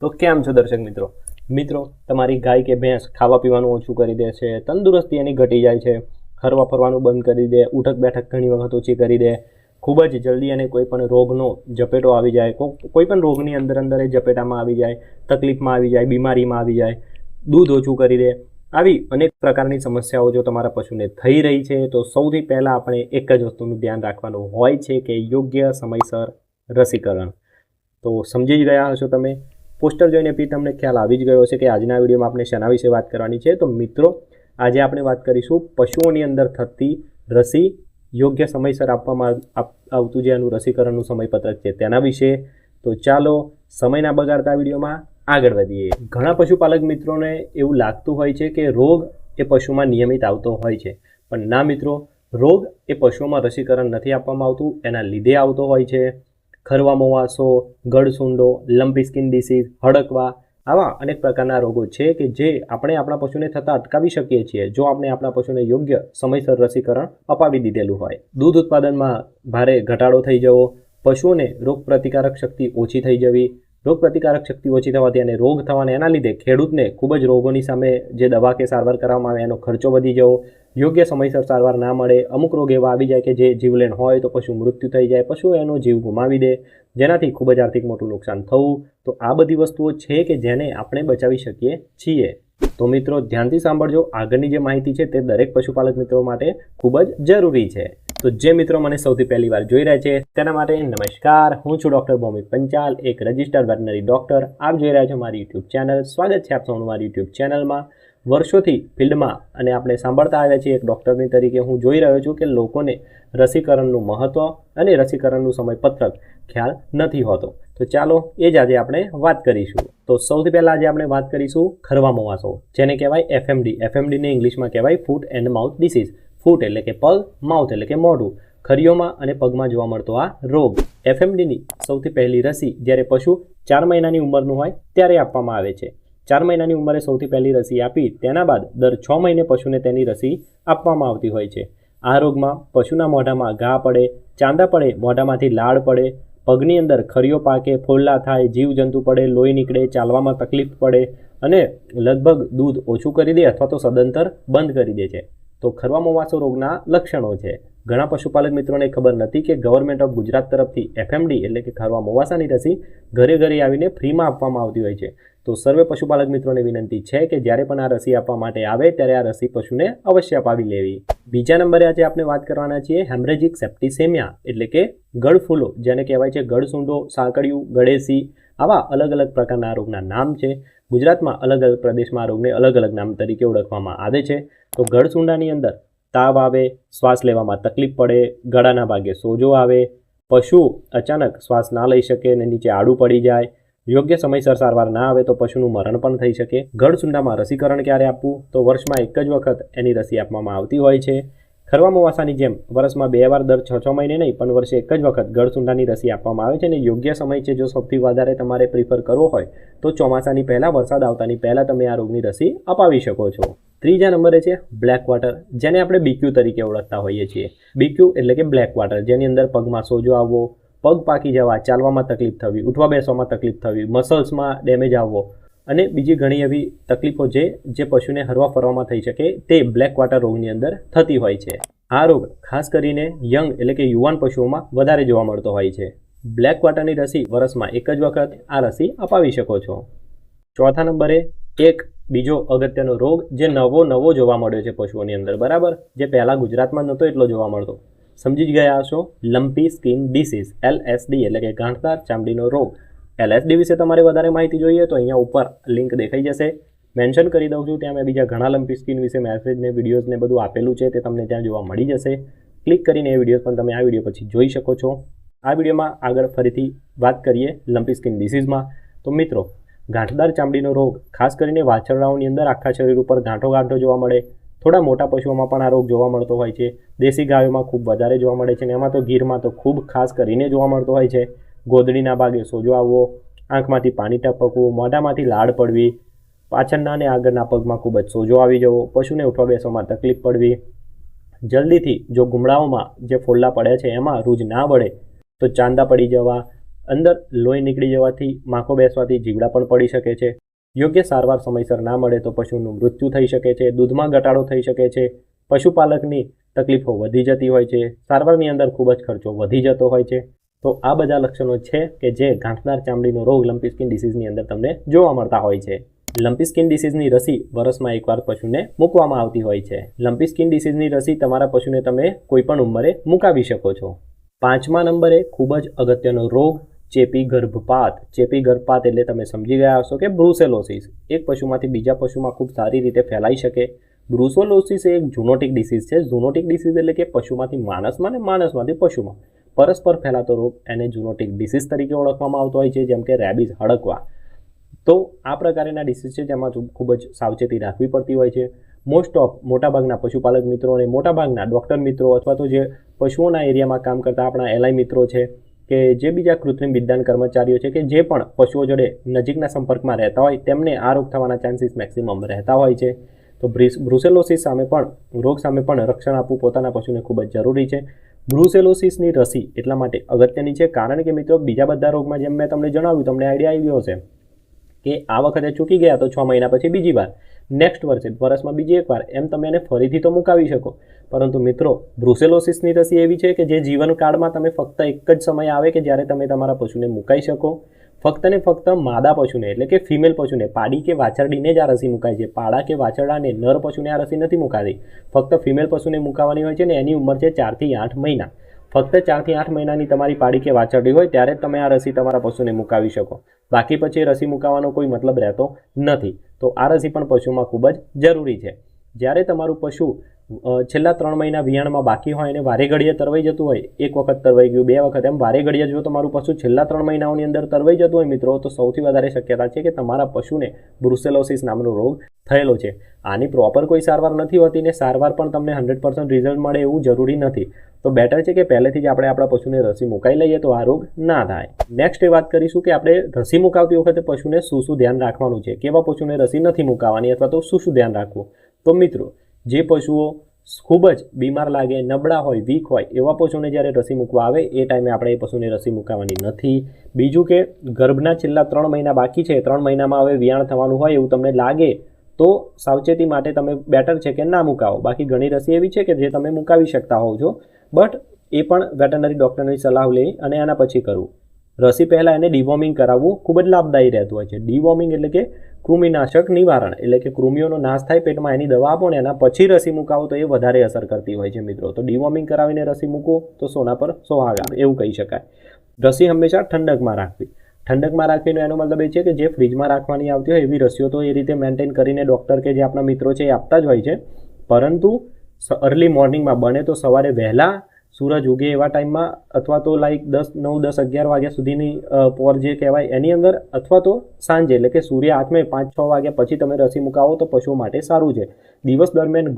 તો કેમ છો દર્શક મિત્રો તમારી ગાય કે ભેંસ ખાવા પીવાનું ઓછું કરી દે છે, તંદુરસ્તી એની ઘટી જાય છે, હરવા ફરવાનું બંધ કરી દે, ઉઠક બેઠક ઘણી વખત ઓછી કરી દે, ખૂબ જ જલ્દી અને કોઈ પણ રોગનો ઝપેટો આવી જાય, કોઈ પણ રોગની અંદર એ ઝપેટામાં આવી જાય, તકલીફમાં આવી જાય, બીમારીમાં આવી જાય, દૂધ ઓછું કરી દે, આવી અનેક પ્રકારની સમસ્યાઓ જો તમારા પશુને થઈ રહી છે તો સૌથી પહેલાં આપણે એક જ વસ્તુનું ધ્યાન રાખવાનું હોય છે કે યોગ્ય સમયસર રસીકરણ. તો સમજી જ ગયા હશો તમે. પોસ્ટર જોઈને બી તમને ખ્યાલ આવી જ ગયો છે કે આજના વિડીયોમાં આપણે શેના વિશે વાત કરવાની છે. તો મિત્રો, આજે આપણે વાત કરીશું પશુઓની અંદર થતી રસી યોગ્ય સમયસર આપવામાં આવતું જે એનું રસીકરણનું સમયપત્રક છે તેના વિશે. તો ચાલો સમય ના બગાડતા વિડીયોમાં આગળ વધીએ. ઘણા પશુપાલક મિત્રોને એવું લાગતું હોય છે કે રોગ એ પશુમાં નિયમિત આવતો હોય છે, પણ ના મિત્રો, રોગ એ પશુઓમાં રસીકરણ નથી આપવામાં આવતું, એના લીધે આવતો હોય છે. ખરવા મોવાસો, ગળસુંડો, લંપી સ્કિન ડિસીઝ, હડકવા, આવા અનેક પ્રકારના રોગો છે કે જે આપણે આપણા પશુને થતાં અટકાવી શકીએ છીએ જો આપણે આપણા પશુને યોગ્ય સમયસર રસીકરણ અપાવી દીધેલું હોય. દૂધ ઉત્પાદનમાં ભારે ઘટાડો થઈ જવો, પશુઓને રોગ પ્રતિકારક શક્તિ ઓછી થઈ જવી, રોગ પ્રતિકારક શક્તિ ઓછી થવાથી અને રોગ થવાને એના લીધે ખેડૂતને ખૂબ જ રોગોની સામે જે દવા કે સારવાર કરવામાં આવે એનો ખર્ચો વધી જવો, યોગ્ય સમયસર સારવાર ના મળે, અમુક રોગ એવા આવી જાય કે જે જીવલેણ હોય તો પશુ મૃત્યુ થઈ જાય, પશુ એનો જીવ ગુમાવી દે, જેનાથી ખૂબ જ આર્થિક મોટું નુકસાન થવું. તો આ બધી વસ્તુઓ છે કે જેને આપણે બચાવી શકીએ છીએ. તો મિત્રો, ધ્યાનથી સાંભળજો. આગળની જે માહિતી છે તે દરેક પશુપાલક મિત્રો માટે ખૂબ જ જરૂરી છે. તો જે મિત્રો મને સૌથી પહેલી વાર જોઈ રહ્યા છે તેના માટે નમસ્કાર. હું છું ડૉક્ટર ભૌમિક પંચાલ, એક રજિસ્ટર્ડ વેટરનરી ડૉક્ટર. આપ જોઈ રહ્યા છો મારી યુટ્યુબ ચેનલ. સ્વાગત છે આપ સૌનું મારી યુટ્યુબ ચેનલમાં. વર્ષોથી ફિલ્ડમાં અને આપણે સાંભળતા આવ્યા છીએ એક ડૉક્ટરની તરીકે હું જોઈ રહ્યો છું કે લોકોને રસીકરણનું મહત્ત્વ અને રસીકરણનું સમયપત્રક ખ્યાલ નથી હોતો. તો ચાલો એ જ આજે આપણે વાત કરીશું. તો સૌથી પહેલાં આજે આપણે વાત કરીશું ખરવા મોવાસો, જેને કહેવાય એફએમડી. એફએમડીને ઇંગ્લિશમાં કહેવાય ફૂટ એન્ડ માઉથ ડિસીઝ. ફૂટ એટલે કે પગ, માઉથ એટલે કે મોઢું. ખરીઓમાં અને પગમાં જોવા મળતો આ રોગ. એફએમડીની સૌથી પહેલી રસી જ્યારે પશુ 4 મહિનાની ઉંમરનું હોય ત્યારે આપવામાં આવે છે. 4 મહિનાની ઉંમરે સૌથી પહેલી રસી આપી તેના બાદ દર 6 મહિને પશુને તેની રસી આપવામાં આવતી હોય છે. આ રોગમાં પશુના મોઢામાં ઘા પડે, ચાંદા પડે, મોઢામાંથી લાળ પડે, પગની અંદર ખરીઓ પાકે, ફોલ્લા થાય, જીવજંતુ પડે, લોહી નીકળે, ચાલવામાં તકલીફ પડે અને લગભગ દૂધ ઓછું કરી દે અથવા તો સદંતર બંધ કરી દે છે. તો ખરવા મોવાસો રોગના લક્ષણો છે. ઘણા પશુપાલક મિત્રોને ખબર નથી કે ગવર્મેન્ટ ઓફ ગુજરાત તરફથી એફએમડી એટલે કે ખરવા મોવાસાની રસી ઘરે ઘરે આવીને ફ્રીમાં આપવામાં આવતી હોય છે. તો સર્વે પશુપાલક મિત્રોને વિનંતી છે કે જ્યારે પણ આ રસી આપવા માટે આવે ત્યારે આ રસી પશુને અવશ્ય અપાવી લેવી. બીજા નંબરે આજે આપણે વાત કરવાના છીએ હેમરેજિક સેપ્ટિસેમિયા એટલે કે ગળફૂલો, જેને કહેવાય છે ગળસુંડો, સાંકળિયું, ગળેસી. આવા અલગ અલગ પ્રકારના આ રોગના નામ છે. ગુજરાતમાં અલગ અલગ પ્રદેશમાં આ રોગને અલગ અલગ નામ તરીકે ઓળખવામાં આવે છે. તો ગળસુંડાની અંદર તાવ આવે, શ્વાસ લેવામાં તકલીફ પડે, ગળાના ભાગે સોજો આવે, પશુ અચાનક શ્વાસ ના લઈ શકે અને નીચે આડું પડી જાય, યોગ્ય સમયસર સારવાર ના આવે તો પશુનું મરણ પણ થઈ શકે. ગળસુંડામાં રસીકરણ ક્યારે આપવું? તો વર્ષમાં એક જ વખત એની રસી આપવામાં આવતી હોય છે. ખરવા મોવાસાની જેમ વર્ષમાં 2 વાર દર 6 મહિને નહીં પણ વર્ષે એક જ વખત ગળસુંડાની રસી આપવામાં આવે છે. અને યોગ્ય સમય છે જો સૌથી વધારે તમારે પ્રિફર કરવો હોય તો ચોમાસાની પહેલાં, વરસાદ આવતાની પહેલાં તમે આ રોગની રસી અપાવી શકો છો. ત્રીજા નંબરે છે બ્લેક વોટર, જેને આપણે બીક્યુ તરીકે ઓળખતા હોઈએ છીએ. બીક્યુ એટલે કે બ્લેક વોટર, જેની અંદર પગમાં સોજો આવવો, પગ પાકી જવા, ચાલવામાં તકલીફ થવી, ઉઠવા બેસવામાં તકલીફ થવી, મસલ્સમાં ડેમેજ આવવો અને બીજી ઘણી એવી તકલીફો છે જે પશુને હરવા ફરવામાં થઈ શકે તે બ્લેક વોટર રોગની અંદર થતી હોય છે. આ રોગ ખાસ કરીને યંગ એટલે કે યુવાન પશુઓમાં વધારે જોવા મળતો હોય છે. બ્લેક વોટરની રસી વર્ષમાં એક જ વખત આ રસી અપાવી શકો છો. ચોથા નંબરે એક બીજો અગત્યનો રોગ જે નવો જોવા મળ્યો છે પશુઓની અંદર, બરાબર, જે પહેલાં ગુજરાતમાં નહોતો એટલો જોવા મળતો. સમજી જ ગયા હશો, લંપી સ્કિન ડિસીઝ, LSD એટલે કે ગાંઠદાર ચામડીનો રોગ. LSD વિશે તમારે વધારે માહિતી જોઈએ તો અહીંયા ઉપર લિંક દેખાઈ જશે, મેન્શન કરી દઉં છું. ત્યાં મેં બીજા ઘણા લંપી સ્કિન વિશે મેસેજને, વિડીયોઝને બધું આપેલું છે, તે તમને ત્યાં જોવા મળી જશે. ક્લિક કરીને એ વિડીયો પણ તમે આ વિડીયો પછી જોઈ શકો છો. આ વિડીયોમાં આગળ ફરીથી વાત કરીએ લંપી સ્કિન ડિસીઝમાં. તો મિત્રો, ગાંઠદાર ચામડીનો રોગ ખાસ કરીને વાછરડાઓની અંદર આખા શરીર ઉપર ગાંઠો જોવા મળે. થોડા મોટા પશુઓમાં પણ આ રોગ જોવા મળતો હોય છે. દેશી ગાયોમાં ખૂબ વધારે જોવા મળે છે અને એમાં તો ગીરમાં તો ખૂબ ખાસ કરીને જોવા મળતો હોય છે. ગોદડીના ભાગે સોજો આવવો, આંખમાંથી પાણી ટપકવું, મોઢામાંથી લાળ પડવી, પાછળના અને આગળના પગમાં ખૂબ જ સોજો આવી જવો, પશુને ઉઠવા બેસવામાં તકલીફ પડવી, જલ્દીથી જો ગુમડાઓમાં જે ફોલ્લા પડ્યા છે એમાં રૂજ ના વળે તો ચાંદા પડી જવા, અંદર લોહી નીકળી જવાથી, માખો બેસવાથી જીવડા પણ પડી શકે છે. યોગ્ય સારવાર સમયસર ના મળે તો પશુનું મૃત્યુ થઈ શકે છે, દૂધમાં ઘટાડો થઈ શકે છે, પશુપાલકની તકલીફો વધી જતી હોય છે, સારવારની અંદર ખૂબ જ ખર્ચો વધી જતો હોય છે. તો આ બધા લક્ષણો છે કે જે ગાંઠદાર ચામડીનો રોગ લમ્પી સ્કિન ડિસીઝની અંદર તમને જોવા મળતા હોય છે. લમ્પી સ્કિન ડિસીઝની રસી વર્ષમાં એકવાર પશુને મૂકવામાં આવતી હોય છે. લમ્પી સ્કિન ડિસીઝની રસી તમારા પશુને તમે કોઈપણ ઉંમરે મુકાવી શકો છો. 5મા નંબરે ખૂબ જ અગત્યનો રોગ ચેપી ગર્ભપાત. ચેપી ગર્ભપાત એટલે તમે સમજી ગયા હશો કે બ્રુસેલોસિસ એક પશુમાંથી બીજા પશુમાં ખૂબ સારી રીતે ફેલાઈ શકે. બ્રુસેલોસિસ એ એક ઝૂનોટિક ડિસીઝ છે. ઝૂનોટિક ડિસીઝ એટલે કે પશુમાંથી માણસમાં અને માણસમાંથી પશુમાં પરસ્પર ફેલાતો રોગ, એને ઝૂનોટિક ડિસીઝ તરીકે ઓળખવામાં આવતો હોય છે, જેમ કે રેબિઝ, હડકવા. તો આ પ્રકારના ડિસીઝ છે જેમાં ખૂબ જ સાવચેતી રાખવી પડતી હોય છે. મોટાભાગના પશુપાલક મિત્રો અને મોટાભાગના ડૉક્ટર મિત્રો અથવા તો જે પશુઓના એરિયામાં કામ કરતા આપણા એલઆઈ મિત્રો છે કે જે બીજા કૃત્રિમ વિજ્ઞાન કર્મચારીઓ છે કે જે પણ પશુઓ જોડે નજીકના સંપર્કમાં રહેતા હોય તેમને આ રોગ થવાના ચાન્સીસ મેક્સિમમ રહેતા હોય છે. તો બ્રુસેલોસિસ સામે પણ રોગ સામે પણ રક્ષણ આપવું પોતાના પશુને ખૂબ જ જરૂરી છે. બ્રુસેલોસિસની રસી એટલા માટે અગત્યની છે કારણ કે મિત્રો બીજા બધા રોગમાં જેમ મેં તમને જણાવ્યું, તમને આઈડિયા આવી ગયો હશે કે આ વખતે ચૂકી ગયા તો 6 મહિના પછી બીજી વાર, નેક્સ્ટ વર્ષમાં બીજી એકવાર, એમ તમે એને ફરીથી તો મુકાવી શકો. પરંતુ મિત્રો બ્રુસેલોસિસની રસી એવી છે કે જે જીવનકાળમાં તમે ફક્ત એક જ સમય આવે કે જ્યારે તમે તમારા પશુને મુકાઈ શકો. ફક્ત ને ફક્ત માદા પશુને એટલે કે ફિમેલ પશુને, પાડી કે વાછરડીને જ આ રસી મુકાય છે. પાડા કે વાછરડાને, નર પશુને આ રસી નથી મુકાતી. ફક્ત ફિમેલ પશુને મુકાવાની હોય છે ને એની ઉંમર છે 4 થી 8 મહિના. ફક્ત 4 થી 8 મહિનાની તમારી પાડી કે વાછરડી હોય ત્યારે જ તમે આ રસી તમારા પશુને મુકાવી શકો. બાકી પછી રસી મુકાવવાનો કોઈ મતલબ રહેતો નથી. તો આ રસી પણ પશુમાં ખૂબ જ જરૂરી છે. જ્યારે તમારું પશુ છેલ્લા 3 મહિના વિયાણમાં બાકી હોય અને વારે ઘડીએ તરવાઈ જતું હોય, એક વખત તરવાઈ ગયું, 2 વખત, એમ વારે ઘડીએ જો તમારું પશુ છેલ્લા 3 મહિનાઓની અંદર તરવાઈ જતું હોય મિત્રો, તો સૌથી વધારે શક્યતા છે કે તમારા પશુને બ્રુસેલોસિસ નામનો રોગ થયેલો છે. આની પ્રોપર કોઈ સારવાર નથી હોતી ને સારવાર પણ તમને 100% રિઝલ્ટ મળે એવું જરૂરી નથી. તો બેટર છે કે પહેલેથી જ આપણે આપણા પશુને રસી મુકાઈ લઈએ તો આ રોગ ના થાય. નેક્સ્ટ એ વાત કરીશું કે આપણે રસી મુકાવતી વખતે પશુને શું ધ્યાન રાખવાનું છે, કેવા પશુને રસી નથી મુકાવવાની અથવા તો શું ધ્યાન રાખવું. તો મિત્રો, જે પશુઓ ખૂબ જ બીમાર લાગે, નબળા હોય, વીક હોય એવા પશુને જ્યારે રસી મૂકવા આવે એ ટાઈમે આપણે એ પશુને રસી મુકાવવાની નથી. બીજું કે ગર્ભના છેલ્લા 3 મહિના બાકી છે, 3 મહિનામાં હવે વિયાણ થવાનું હોય એવું તમને લાગે તો સાવચેતી માટે તમે બેટર છે કે ના મુકાવો. બાકી ઘણી રસી એવી છે કે જે તમે મુકાવી શકતા હોવ છો, બટ એ પણ વેટરનરી ડૉક્ટરની સલાહ લઈ અને એના પછી કરવું. રસી પહેલાં એને ડિવોર્મિંગ કરાવવું ખૂબ જ લાભદાયી રહેતું હોય છે. ડિવોર્મિંગ એટલે કે કૃમિનાશક નિવારણ, એટલે કે કૃમિઓનો નાશ થાય પેટમાં એની દવા આપો ને એના પછી રસી મુકાવો તો એ વધારે અસર કરતી હોય છે મિત્રો. તો ડિવોર્મિંગ કરાવીને રસી મૂકો તો સોના પર સોહાગા એવું કહી શકાય. રસી હંમેશા ઠંડકમાં રાખવી. ઠંડકમાં રાખવીનો એનો મતલબ એ છે કે જે ફ્રીજમાં રાખવાની આવતી હોય એવી રસીઓ તો એ રીતે મેન્ટેન કરીને ડૉક્ટર કે જે આપણા મિત્રો છે એ આપતા જ હોય છે. પરંતુ અર્લી મોર્નિંગમાં બને તો સવારે વહેલા સૂરજ ઉગે એવા ટાઈમમાં અથવા તો લાઈક 9, 10, 11 વાગ્યા સુધીની પોર જે કહેવાય એની અંદર, અથવા તો સાંજે એટલે કે સૂર્ય આથમે 5, 6 વાગ્યા પછી તમે રસી મુકાવો તો પશુઓ માટે સારું છે. દિવસ દરમિયાન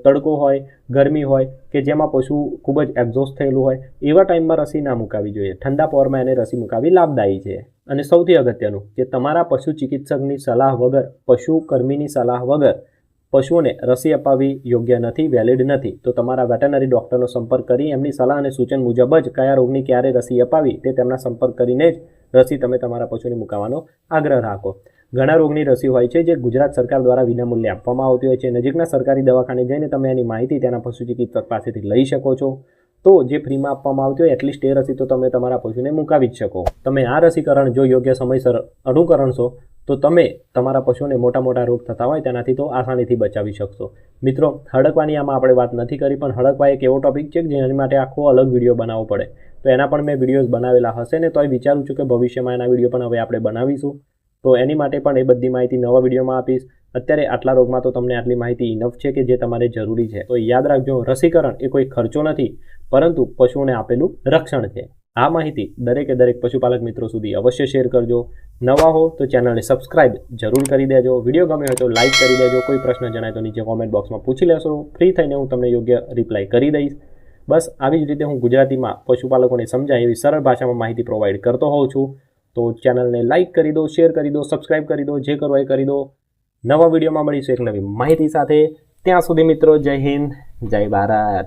તડકો હોય, ગરમી હોય કે જેમાં પશુ ખૂબ જ એક્ઝોસ્ટ થયેલું હોય એવા ટાઈમમાં રસી ના મુકાવી જોઈએ. ઠંડા પોરમાં એને રસી મુકાવી લાભદાયી છે. અને સૌથી અગત્યનું કે તમારા પશુ ચિકિત્સકની સલાહ વગર, પશુ કર્મીની સલાહ વગર પશુઓને રસી અપાવવી યોગ્ય નથી, વેલિડ નથી. તો તમારા વેટરનરી ડૉક્ટરનો સંપર્ક કરી એમની સલાહ અને સૂચન મુજબ જ કયા રોગની ક્યારે રસી અપાવી તે તેમના સંપર્ક કરીને જ રસી તમે તમારા પશુને મુકાવવાનો આગ્રહ રાખો. ઘણા રોગની રસી હોય છે જે ગુજરાત સરકાર દ્વારા વિનામૂલ્યે આપવામાં આવતી હોય છે. નજીકના સરકારી દવાખાને જઈને તમે એની માહિતી તેના પશુ ચિકિત્સક પાસેથી લઈ શકો છો. તો જે ફ્રીમાં આપવામાં આવતી હોય એટલીસ્ટ એ રસી તો તમે તમારા પશુને મુકાવી જ શકો. તમે આ રસીકરણ જો યોગ્ય સમયસર અનુકરણશો તો તમે તમારા પશુને મોટા રોગ થતા હોય તેનાથી તો આસાનીથી બચાવી શકશો. મિત્રો, હડકવાની આમાં આપણે વાત નથી કરી, પણ હડકવા એક એવો ટોપિક છે કે જેની માટે આખો અલગ વિડીયો બનાવવો પડે. તો એના પણ મેં વિડીયોઝ બનાવેલા હશે ને, તોય વિચારું છું કે ભવિષ્યમાં એના વિડીયો પણ હવે આપણે બનાવીશું. તો એની માટે પણ એ બધી માહિતી નવા વિડીયોમાં આપીશ. અત્યારે આટલા રોગમાં તો તમને આટલી માહિતી ઇનફ છે કે જે તમારે જરૂરી છે. તો યાદ રાખજો, રસીકરણ એ કોઈ ખર્ચો નથી, પરંતુ પશુઓને આપેલું રક્ષણ છે. આ માહિતી દરેક પશુપાલક મિત્રો સુધી અવશ્ય શેર કરજો. નવા હો તો ચેનલને સબસ્ક્રાઇબ જરૂર કરી દેજો. વિડીયો ગમ્યો હોય તો લાઇક કરી દેજો. કોઈ પ્રશ્ન જણાય તો નીચે કોમેન્ટ બોક્સમાં પૂછી લેશો. ફ્રી થઈને હું તમને યોગ્ય રિપ્લાય કરી દઈશ. બસ આવી જ રીતે હું ગુજરાતીમાં પશુપાલકોને સમજાય એવી સરળ ભાષામાં માહિતી પ્રોવાઈડ કરતો હોઉં છું. તો ચેનલને લાઇક કરી દો, શેર કરી દો, સબસ્ક્રાઇબ કરી દો, જે કરો એ કરી દો. નવા વિડીયોમાં મળીશું એક નવી માહિતી સાથે. ત્યાં સુધી મિત્રો, જય હિન્દ, જય ભારત.